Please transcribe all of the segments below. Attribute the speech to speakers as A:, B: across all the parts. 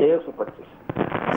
A: 125।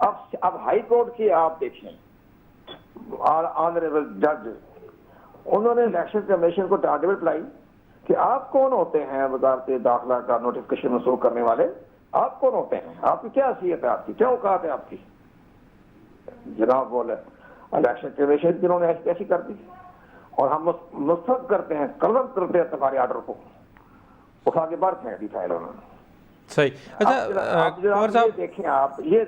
A: اب high court کی آپ دیکھیں آنریبل جج انہوں نے الیکشن کمیشن کو ٹارگیٹ اپلائی کہ آپ کون ہوتے ہیں وزارت داخلہ کا نوٹیفکیشن منسوخ کرنے والے؟ آپ کون ہوتے ہیں؟ آپ کی کیا حیثیت ہے؟ آپ کی کیا اوقات ہے آپ کی؟ جناب بولے الیکشن کمیشن جنہوں نے ایسی کر دی اور ہم مسترد کرتے ہیں، قلم کرتے ہیں تمہارے آرڈر کو، اٹھا کے باہر پھینک دی فائل انہوں نے۔
B: صحیح۔ اچھا
A: یہ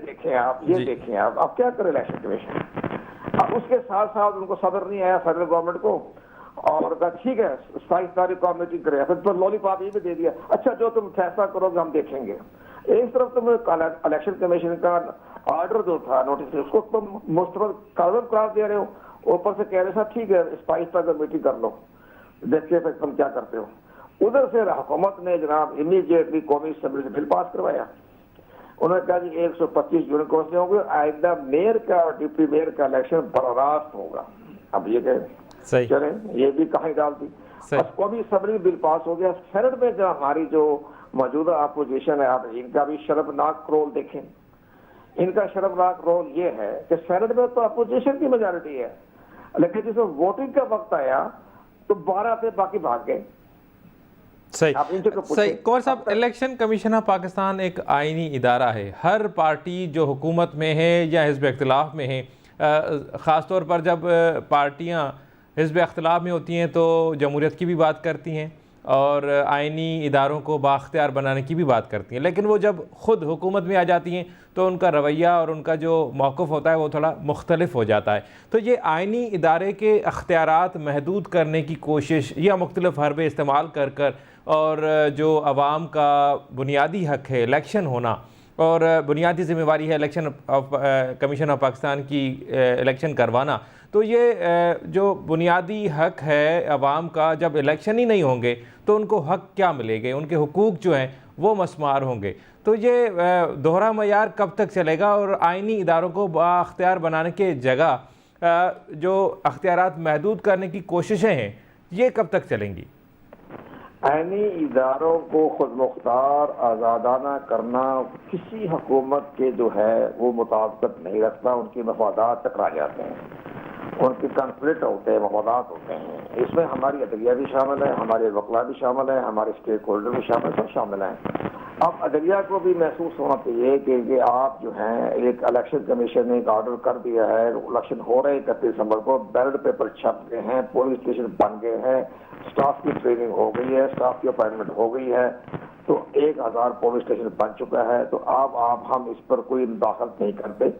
A: دیکھیں آپ کیا کریں الیکشن کمیشن؟ اب اس کے ساتھ ساتھ ان کو صبر نہیں آیا فیڈرل گورنمنٹ کو، اور کہا ٹھیک ہے 27 تاریخ کو میٹنگ کرے، پھر لولی پاپ یہ بھی دے دیا، اچھا جو تم فیصلہ کرو گے ہم دیکھیں گے۔ ایک طرف تم الیکشن کمیشن کا آرڈر جو تھا نوٹس اس کو تم مسترد قلم قرار دے رہے ہو، اوپر سے کہہ رہے صاحب ٹھیک ہے 27 تک میٹنگ کر لو، دیکھیے پھر تم کیا کرتے ہو۔ ادھر سے حکومت نے جناب امیڈیٹلی قومی اسمبلی سے بل پاس کروایا، انہوں نے کہا جی 125 جون کو ہوں گے، آئندہ میئر کا اور ڈپٹی میئر کا الیکشن براہ راست ہوگا۔ اب یہ کہ چلیں یہ بھی کہیں ڈال دی، بس قومی اسمبلی بل پاس ہو گیا۔ سینٹ میں جو ہماری جو موجودہ اپوزیشن ہے، آپ ان کا بھی شرمناک رول دیکھیں۔ ان کا شرمناک رول یہ ہے کہ سینٹ میں تو اپوزیشن کی میجارٹی ہے، لیکن جس میں ووٹنگ کا وقت آیا تو 12 پہ باقی بھاگ گئے۔
B: صحیح کور صاحب، الیکشن کمیشن آف پاکستان ایک آئینی ادارہ ہے، ہر پارٹی جو حکومت میں ہے یا حزب اختلاف میں ہے، خاص طور پر جب پارٹیاں حزب اختلاف میں ہوتی ہیں تو جمہوریت کی بھی بات کرتی ہیں اور آئینی اداروں کو بااختیار بنانے کی بھی بات کرتی ہیں، لیکن وہ جب خود حکومت میں آ جاتی ہیں تو ان کا رویہ اور ان کا جو موقف ہوتا ہے وہ تھوڑا مختلف ہو جاتا ہے۔ تو یہ آئینی ادارے کے اختیارات محدود کرنے کی کوشش یا مختلف حربے استعمال کر اور جو عوام کا بنیادی حق ہے الیکشن ہونا اور بنیادی ذمہ داری ہے الیکشن کمیشن آف پاکستان کی الیکشن کروانا، تو یہ جو بنیادی حق ہے عوام کا، جب الیکشن ہی نہیں ہوں گے تو ان کو حق کیا ملے گے؟ ان کے حقوق جو ہیں وہ مسمار ہوں گے۔ تو یہ دوہرا معیار کب تک چلے گا اور آئینی اداروں کو بااختیار بنانے کے جگہ جو اختیارات محدود کرنے کی کوششیں ہیں یہ کب تک چلیں گی؟
A: آئینی اداروں کو خود مختار آزادانہ کرنا کسی حکومت کے جو ہے وہ مطابقت نہیں رکھتا، ان کے مفادات ٹکرا جاتے ہیں، ان کے کنفلکٹ ہوتے ہیں، مفادات ہوتے ہیں۔ اس میں ہماری عدلیہ بھی شامل ہے، ہمارے وکلا بھی شامل ہیں، ہمارے اسٹیک ہولڈر بھی شامل، سب شامل ہیں۔ اب عدلیہ کو بھی محسوس ہونا چاہیے کہ آپ جو ہیں ایک الیکشن کمیشن نے ایک آرڈر کر دیا ہے، الیکشن ہو رہے ہیں 31 دسمبر کو، بیلٹ پیپر چھپ گئے ہیں، پولنگ اسٹیشن بن گئے ہیں، اسٹاف کی ٹریننگ ہو گئی ہے، اسٹاف کی اپائنٹمنٹ ہو گئی ہے، تو 1000 پولنگ اسٹیشن بن چکا ہے، تو اب ہم اس پر کوئی مداخلت نہیں کرتے،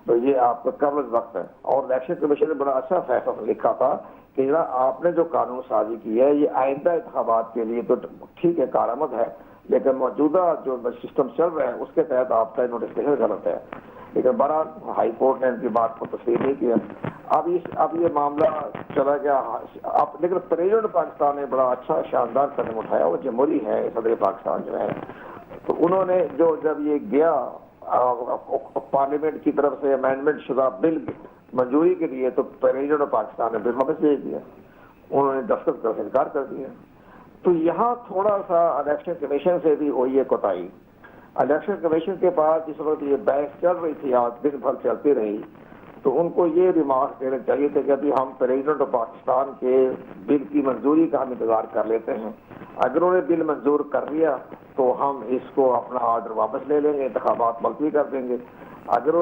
A: تو یہ آپ کا قبل وقت ہے۔ اور الیکشن کمیشن نے بڑا اچھا فیصلہ لکھا تھا کہ آپ نے جو قانون سازی کی ہے یہ آئندہ انتخابات کے لیے تو ٹھیک ہے، کارآمد ہے، لیکن موجودہ جو سسٹم چل رہا ہے اس کے تحت آپ کا نوٹیفکیشن غلط ہے۔ لیکن بہرحال ہائی کورٹ نے ان کی بات کو تسلیم نہیں کیا۔ اب یہ معاملہ چلا گیا، لیکن پریزیڈنٹ پاکستان نے بڑا اچھا شاندار قدم اٹھایا، وہ جمہوری ہے صدر پاکستان جو ہے، تو انہوں نے جب یہ گیا پارلیمنٹ کی طرف سے امینڈمنٹ شدہ بل منظوری کے لیے، تو پریزیڈنٹ پاکستان نے بل واپس بھیج دیا، انہوں نے دستخط کر انکار کر دیا۔ تو یہاں تھوڑا سا الیکشن کمیشن سے بھی ہوئی ہے کوتاہی۔ الیکشن کمیشن کے پاس جس وقت یہ بحث چل رہی تھی، آج دن بھر چلتی رہی، تو ان کو یہ ریمارک دینا چاہیے تھے کہ ابھی ہم پریزیڈنٹ آف پاکستان کے بل کی منظوری کا ہم انتظار کر لیتے ہیں، اگر انہوں نے بل منظور کر لیا تو ہم اس کو اپنا آرڈر واپس لے لیں گے، انتخابات ملتوی کر دیں گے۔ اگر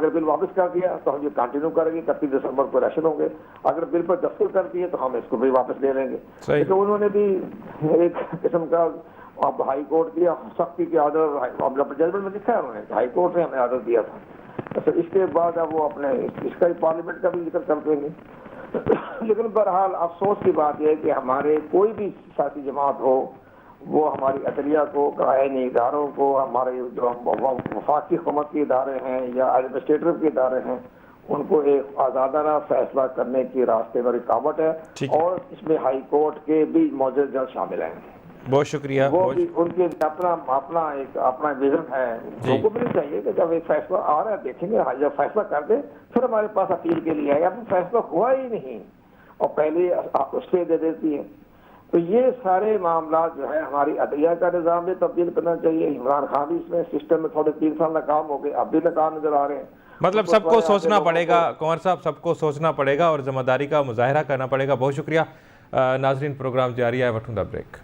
A: بل واپس کر دیا تو ہم یہ کنٹینیو کریں گے، 31 دسمبر کو الیکشن ہوں گے، اگر بل پر دستخط کر دیے تو ہم اس کو بھی واپس لے لیں گے۔ تو انہوں نے بھی ایک قسم کا ہائی کورٹ کی سختی کے آرڈر ججمنٹ میں لکھا ہے انہوں نے، ہائی کورٹ نے ہمیں آرڈر دیا تھا، تو اس کے بعد اب وہ اپنے اس کا پارلیمنٹ کا بھی ذکر کر دیں گے۔ لیکن بہرحال افسوس کی بات یہ ہے کہ ہمارے کوئی بھی سیاسی جماعت ہو، وہ ہماری عدلیہ کو، آئینی اداروں کو، ہمارے جو وفاقی حکومت کے ادارے ہیں یا ایڈمنسٹریٹو کے ادارے ہیں، ان کو ایک آزادانہ فیصلہ کرنے کی راستے میں رکاوٹ ہے، اور اس میں ہائی کورٹ کے بھی معزز جج شامل ہیں۔
B: بہت شکریہ۔
A: وہ بھی ان کے اپنا ویژن ہے، ان کو بھی نہیں چاہیے کہ جب ایک فیصلہ آ رہا ہے دیکھیں گے، جب فیصلہ کر دیں پھر ہمارے پاس اپیل کے لیے آئے، اب فیصلہ ہوا ہی نہیں اور پہلے اسٹے دے دیتی ہے۔ تو یہ سارے معاملات جو ہے ہماری عدلیہ کا نظام بھی تبدیل کرنا چاہیے. عمران خان بھی اس میں سسٹم میں تھوڑے 3 سال ناکام ہو گئے, اب بھی ناکام نظر آ رہے ہیں.
B: مطلب سب کو سوچنا پڑے گا کنور صاحب, سب کو سوچنا پڑے گا اور ذمہ داری کا مظاہرہ کرنا پڑے گا. بہت شکریہ. ناظرین, پروگرام جاری ہے, وٹھوں دا بریک.